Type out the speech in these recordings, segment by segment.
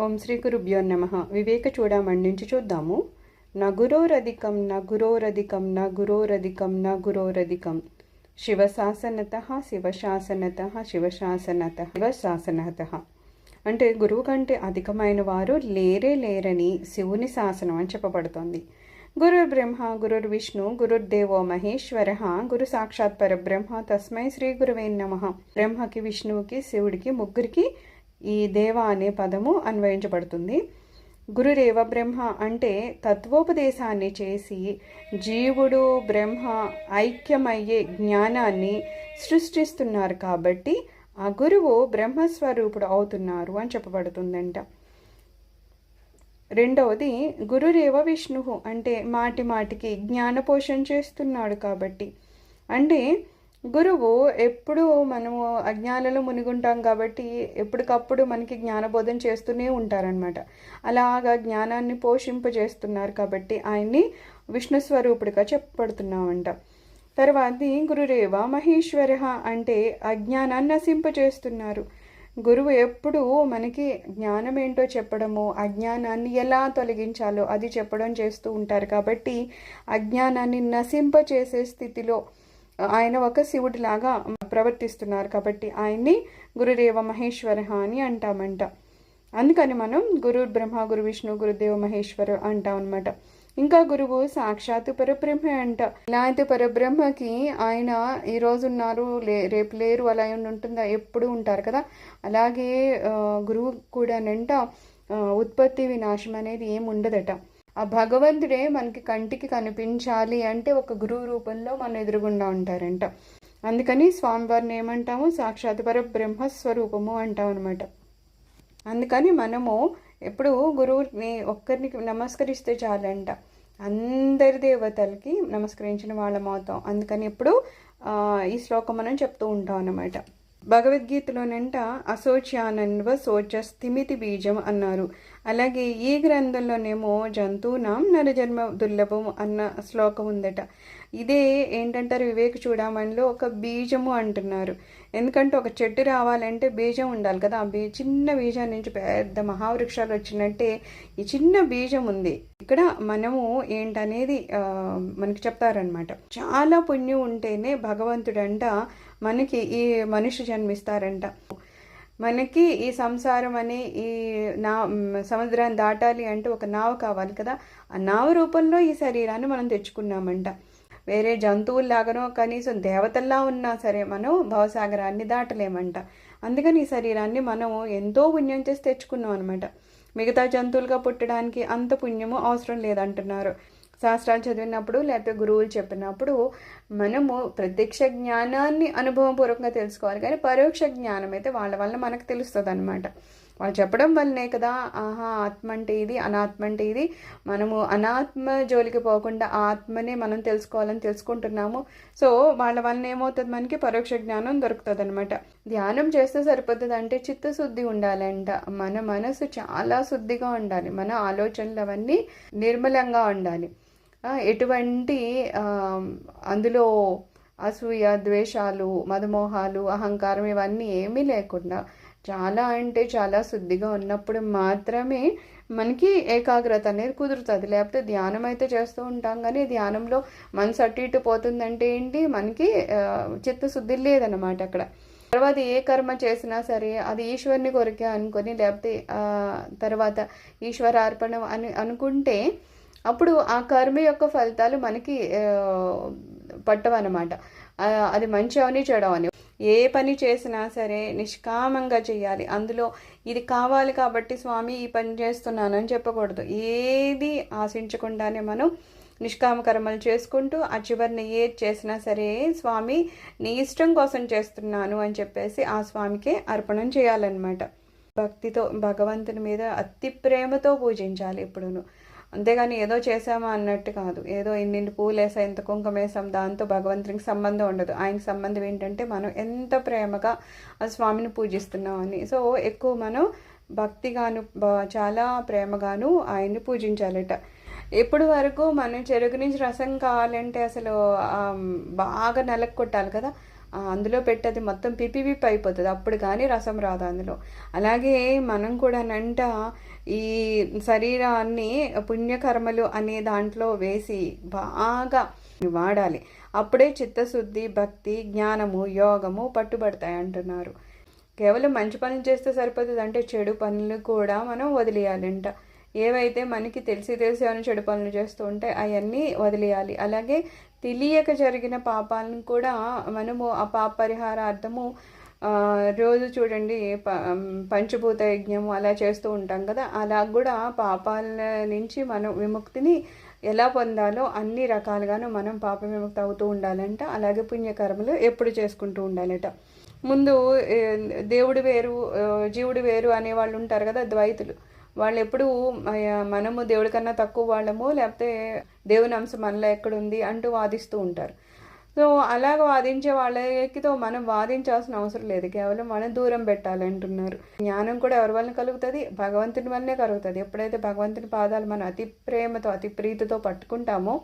ఓం శ్రీ గురుభ్యో నమః. వివేక చూడమణి నుంచి చూద్దాము. నగురోరధికం నగురోరధికం నగురోరధికం నగురోరధికం శివశాసనతః శివశాసనతః శివశాసనతః శివశాసనతః. అంటే గురువు కంటే అధికమైన వారు లేరే లేరని శివుని శాసనం అని చెప్పబడుతోంది. గురుర్ బ్రహ్మ గురుర్ విష్ణు గురుర్దేవో మహేశ్వర గురు సాక్షాత్ పరబ్రహ్మ తస్మై శ్రీ గురువే నమః. బ్రహ్మకి, విష్ణువుకి, శివుడికి, ముగ్గురికి ఈ దేవ అనే పదము అన్వయించబడుతుంది. గురురేవ బ్రహ్మ అంటే తత్వోపదేశాన్ని చేసి జీవుడు బ్రహ్మ ఐక్యమయ్యే జ్ఞానాన్ని సృష్టిస్తున్నారు కాబట్టి ఆ గురువు బ్రహ్మస్వరూపుడు అవుతున్నారు అని చెప్పబడుతుందంట. రెండవది గురురేవ విష్ణు అంటే మాటి మాటికి జ్ఞానపోషణ చేస్తున్నాడు కాబట్టి. అంటే గురువు ఎప్పుడు మనము అజ్ఞానంలో మునిగుంటాం కాబట్టి ఎప్పటికప్పుడు మనకి జ్ఞానబోధన చేస్తూనే ఉంటారనమాట. అలాగా జ్ఞానాన్ని పోషింపజేస్తున్నారు కాబట్టి ఆయన్ని విష్ణు స్వరూపుడిగా చెప్పబడుతున్నామంట. తర్వాతది గురురేవ మహేశ్వర అంటే అజ్ఞానాన్ని నశింపజేస్తున్నారు. గురువు ఎప్పుడు మనకి జ్ఞానం ఏంటో చెప్పడము, అజ్ఞానాన్ని ఎలా తొలగించాలో అది చెప్పడం చేస్తూ ఉంటారు కాబట్టి అజ్ఞానాన్ని నశింపచేసే స్థితిలో ఆయన ఒక శివుడిలాగా ప్రవర్తిస్తున్నారు కాబట్టి ఆయన్ని గురుదేవ మహేశ్వర అని అంటామంట. అందుకని మనం గురు బ్రహ్మ గురు విష్ణు గురుదేవ మహేశ్వర అంటాం అనమాట. ఇంకా గురువు సాక్షాత్తు పరబ్రహ్మ అంట. ఇలాంటి పరబ్రహ్మకి ఆయన ఈరోజు ఉన్నారు, రేపు లేరు, అలా ఉంటుందా? ఎప్పుడు ఉంటారు కదా. అలాగే గురువు కూడానంట ఉత్పత్తి వినాశం అనేది ఏమి ఉండదట. ఆ భగవంతుడే మనకి కంటికి కనిపించాలి అంటే ఒక గురువు రూపంలో మన ఎదురుగుండా ఉంటారంట. అందుకని స్వామివారిని ఏమంటాము? సాక్షాత్ పరబ్రహ్మ స్వరూపము అంటాం అనమాట. అందుకని మనము ఎప్పుడు గురువుని ఒక్కరిని నమస్కరిస్తే చాలంట అందరి దేవతలకి నమస్కరించిన వాళ్ళం అవుతాం. అందుకని ఎప్పుడు ఈ శ్లోకం మనం చెప్తూ ఉంటాం అన్నమాట. భగవద్గీతలోనంట అశోచ్యానన్వ శోచ స్థిమితి బీజం అన్నారు. అలాగే ఈ గ్రంథంలోనేమో జంతువునాం నరజన్మ దుర్లభం అన్న శ్లోకం ఉందట. ఇదే ఏంటంటారు వివేక చూడమణిలో ఒక బీజము అంటున్నారు. ఎందుకంటే ఒక చెట్టు రావాలంటే బీజం ఉండాలి కదా. ఆ చిన్న బీజం నుంచి పెద్ద మహావృక్షాలు వచ్చినట్టే ఈ చిన్న బీజం ఉంది. ఇక్కడ మనము ఏంటనేది మనకి చెప్తారనమాట. చాలా పుణ్యం ఉంటేనే భగవంతుడంట మనకి ఈ మనిషి జన్మిస్తారంట. మనకి ఈ సంసారం అనే ఈ సముద్రాన్ని దాటాలి అంటే ఒక నావ కావాలి కదా. ఆ నావ రూపంలో ఈ శరీరాన్ని మనం తెచ్చుకున్నామంట. వేరే జంతువుల్లాగానో కనీసం దేవతల్లా ఉన్నా సరే మనం భవసాగరాన్ని దాటలేమంట. అందుకని ఈ శరీరాన్ని మనము ఎంతో పుణ్యం చేసి తెచ్చుకున్నాం అనమాట. మిగతా జంతువులుగా పుట్టడానికి అంత పుణ్యము అవసరం లేదంటున్నారు. శాస్త్రాలు చదివినప్పుడు లేకపోతే గురువులు చెప్పినప్పుడు మనము ప్రత్యక్ష జ్ఞానాన్ని అనుభవపూర్వకంగా తెలుసుకోవాలి, కానీ పరోక్ష జ్ఞానం అయితే వాళ్ళ వల్ల మనకు తెలుస్తుంది అనమాట. వాళ్ళు చెప్పడం వల్లనే కదా ఆహా ఆత్మ అంటే ఇది, అనాత్మ అంటే ఇది. మనము అనాత్మ జోలికి పోకుండా ఆత్మనే మనం తెలుసుకోవాలని తెలుసుకుంటున్నాము. సో వాళ్ళ వలన ఏమవుతుంది, మనకి పరోక్ష జ్ఞానం దొరుకుతుంది అనమాట. ధ్యానం చేస్తే సరిపోతుంది అంటే చిత్తశుద్ధి ఉండాలంట. మన మనసు చాలా శుద్ధిగా ఉండాలి, మన ఆలోచనలు అవన్నీ నిర్మలంగా ఉండాలి. ఎటువంటి అందులో అసూయ, ద్వేషాలు, మదమోహాలు, అహంకారం ఇవన్నీ ఏమీ లేకుండా చాలా అంటే చాలా శుద్ధిగా ఉన్నప్పుడు మాత్రమే మనకి ఏకాగ్రత అనేది కుదురుతుంది. లేకపోతే ధ్యానం అయితే చేస్తూ ఉంటాం కానీ ధ్యానంలో మనసు అటు ఇటు పోతుందంటే ఏంటి, మనకి చిత్తశుద్ధి లేదన్నమాట అక్కడ. తర్వాత ఏ కర్మ చేసినా సరే అది ఈశ్వరుని కొరికే అనుకొని లేకపోతే తర్వాత ఈశ్వరార్పణం అని అనుకుంటే అప్పుడు ఆ కర్మ యొక్క ఫలితాలు మనకి పట్టవన్నమాట. అది మంచి అవని చెడు అవని ఏ పని చేసినా సరే నిష్కామంగా చేయాలి. అందులో ఇది కావాలి కాబట్టి స్వామి ఈ పని చేస్తున్నాను అని చెప్పకూడదు. ఏది ఆశించకుండానే మనం నిష్కామ కర్మలు చేసుకుంటూ ఆ చివరిని ఏది చేసినా సరే స్వామి నీ ఇష్టం కోసం చేస్తున్నాను అని చెప్పేసి ఆ స్వామికే అర్పణం చేయాలన్నమాట. భక్తితో భగవంతుని మీద అతి ప్రేమతో పూజించాలి ఎప్పుడును. అంతేగాని ఏదో చేసామా అన్నట్టు కాదు. ఏదో ఇన్నింటి పూలు వేసా ఇంత కుంకుమ వేసాం దాంతో భగవంతునికి సంబంధం ఉండదు. ఆయనకి సంబంధం ఏంటంటే మనం ఎంత ప్రేమగా ఆ స్వామిని పూజిస్తున్నామని. సో ఎక్కువ మనం భక్తిగాను చాలా ప్రేమగాను ఆయన్ని పూజించాలట. ఎప్పుడు వరకు మనం చెరుకు నుంచి రసం కావాలంటే అసలు బాగా నలక కొట్టాలి కదా. అందులో పెట్టేది మొత్తం పిపి అయిపోతుంది, అప్పుడు కానీ రసం రాదు అందులో. అలాగే మనం కూడా ఈ శరీరాన్ని పుణ్యకర్మలు అనే దాంట్లో వేసి బాగా వాడాలి. అప్పుడే చిత్తశుద్ధి, భక్తి, జ్ఞానము, యోగము పట్టుబడతాయి అంటున్నారు. కేవలం మంచి పనులు చేస్తే సరిపోతుంది అంటే చెడు పనులు కూడా మనం వదిలేయాలంట. ఏవైతే మనకి తెలిసి అని చెడు పనులు చేస్తూ ఉంటే అవన్నీ వదిలేయాలి. అలాగే తెలియక జరిగిన పాపాలను కూడా మనము ఆ పాప పరిహారార్థము రోజు చూడండి పంచభూత యజ్ఞము అలా చేస్తూ ఉంటాం కదా, అలా కూడా పాపాల నుంచి మనం విముక్తిని ఎలా పొందాలో అన్ని రకాలుగాను మనం పాప విముక్తి అవుతూ ఉండాలంట. అలాగే పుణ్యకర్మలు ఎప్పుడు చేసుకుంటూ ఉండాలట. ముందు దేవుడు వేరు జీవుడు వేరు అనేవాళ్ళు ఉంటారు కదా, ద్వైతులు. వాళ్ళు ఎప్పుడు మనము దేవుడి కన్నా తక్కువ వాళ్ళము, లేకపోతే దేవుని అంశం మనలో ఎక్కడుంది అంటూ వాదిస్తూ ఉంటారు. సో అలాగ వాదించే వాళ్ళకితో మనం వాదించాల్సిన అవసరం లేదు, కేవలం మనం దూరం పెట్టాలంటున్నారు. జ్ఞానం కూడా ఎవరి వలన కలుగుతుంది? భగవంతుని వల్లనే కలుగుతుంది. ఎప్పుడైతే భగవంతుని పాదాలు మనం అతి ప్రేమతో అతి ప్రీతితో పట్టుకుంటామో,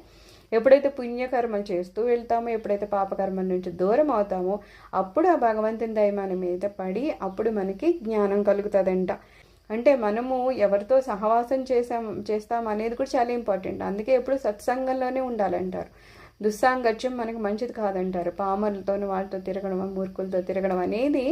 ఎప్పుడైతే పుణ్యకర్మలు చేస్తూ వెళ్తామో, ఎప్పుడైతే పాపకర్మల నుంచి దూరం అవుతామో, అప్పుడు ఆ భగవంతుని దయ మన మీద పడి అప్పుడు మనకి జ్ఞానం కలుగుతుందంట. అంటే మనము ఎవరితో సహవాసం చేస్తాం అనేది కూడా చాలా ఇంపార్టెంట్. అందుకే ఎప్పుడు సత్సంగంలోనే ఉండాలంటారు. దుస్సాంగత్యం మనకు మంచిది కాదంటారు. పామరులతో వాళ్ళతో తిరగడం, మూర్ఖులతో తిరగడం అనేది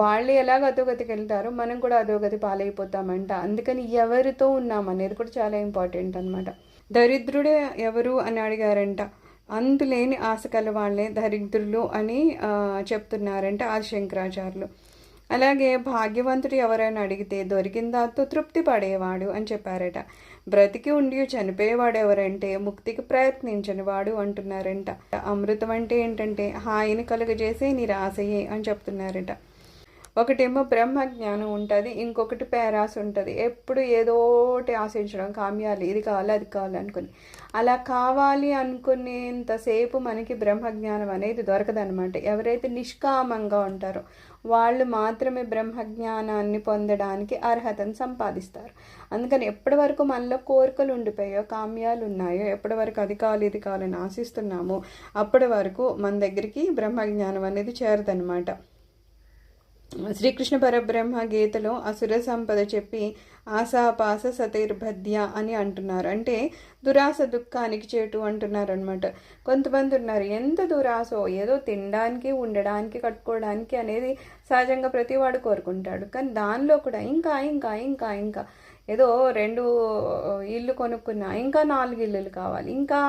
వాళ్ళు ఎలాగ అధోగతికి వెళ్తారో మనం కూడా అధోగతి పాలైపోతామంట. అందుకని ఎవరితో ఉన్నాం అనేది కూడా చాలా ఇంపార్టెంట్ అనమాట. దరిద్రుడే ఎవరు అని అడిగారంట. అంతులేని ఆశ కల వాళ్ళే దరిద్రులు అని చెప్తున్నారంట ఆదిశంకరాచార్యులు. అలాగే భాగ్యవంతుడు ఎవరైనా అడిగితే దొరికిన దాంతో తృప్తి పడేవాడు అని చెప్పారట. బ్రతికి ఉండి చనిపోయేవాడు ఎవరంటే ముక్తికి ప్రయత్నించని వాడు అంటున్నారంట. అమృతం అంటే ఏంటంటే హాయిని కలుగజేసే నిరాశయే అని చెప్తున్నారట. ఒకటేమో బ్రహ్మ జ్ఞానం ఉంటుంది, ఇంకొకటి పేరాశ ఉంటుంది. ఎప్పుడు ఏదోటి ఆశించడం, కామ్యాలు ఇది కావాలి అది కావాలి అనుకుని. అలా కావాలి అనుకునేంతసేపు మనకి బ్రహ్మజ్ఞానం అనేది దొరకదనమాట. ఎవరైతే నిష్కామంగా ఉంటారో వాళ్ళు మాత్రమే బ్రహ్మజ్ఞానాన్ని పొందడానికి అర్హతను సంపాదిస్తారు. అందుకని ఎప్పటి వరకు మనలో కోరికలు ఉండిపోయాయో, కామ్యాలు ఉన్నాయో, ఎప్పటి వరకు అది కావాలి ఇది కావాలని ఆశిస్తున్నామో అప్పటి వరకు మన దగ్గరికి బ్రహ్మజ్ఞానం అనేది చేరదనమాట. శ్రీకృష్ణ పరబ్రహ్మ గీతలో అసుర సంపద చెప్పి ఆశాపాస సతైర్బధ్య అని అంటున్నారు. అంటే దురాశ దుఃఖానికి చేటు అంటున్నారు అనమాట. కొంతమంది ఉన్నారు ఎంత దురాశో, ఏదో తినడానికి, ఉండడానికి, కట్టుకోవడానికి అనేది సహజంగా ప్రతివాడు కోరుకుంటాడు. కానీ దానిలో కూడా ఇంకా ఇంకా ఇంకా ఇంకా ఏదో 2 ఇల్లు కొనుక్కున్నా ఇంకా 4 ఇల్లులు కావాలి, ఇంకా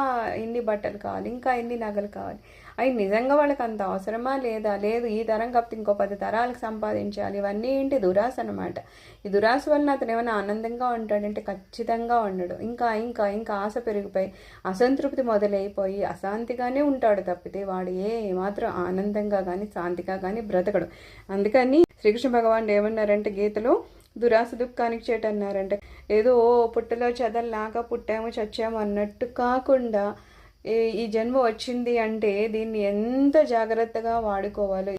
ఇన్ని బట్టలు కావాలి, ఇంకా ఇన్ని నగలు కావాలి. అవి నిజంగా వాళ్ళకి అంత అవసరమా లేదా? లేదు, ఈ తరం కాకపోతే ఇంకో 10 తరాలకు సంపాదించాలి. ఇవన్నీ ఏంటి? దురాశ అనమాట. ఈ దురాశ వలన అతను ఏమైనా ఆనందంగా ఉంటాడంటే ఖచ్చితంగా ఉండడు. ఇంకా ఇంకా ఇంకా ఆశ పెరిగిపోయి అసంతృప్తి మొదలైపోయి అశాంతిగానే ఉంటాడు తప్పితే వాడు మాత్రం ఆనందంగా కానీ శాంతిగా కానీ బ్రతకడు. అందుకని శ్రీకృష్ణ భగవానుడు ఏమన్నారంటే గీతలో, దురాశ దుఃఖానికి చేటు అన్నారంటే ఏదో పుట్టలో చెదల్లాగా పుట్టాము చచ్చాము అన్నట్టు కాకుండా ఈ జన్మ వచ్చింది అంటే దీన్ని ఎంత జాగ్రత్తగా వాడుకోవాలో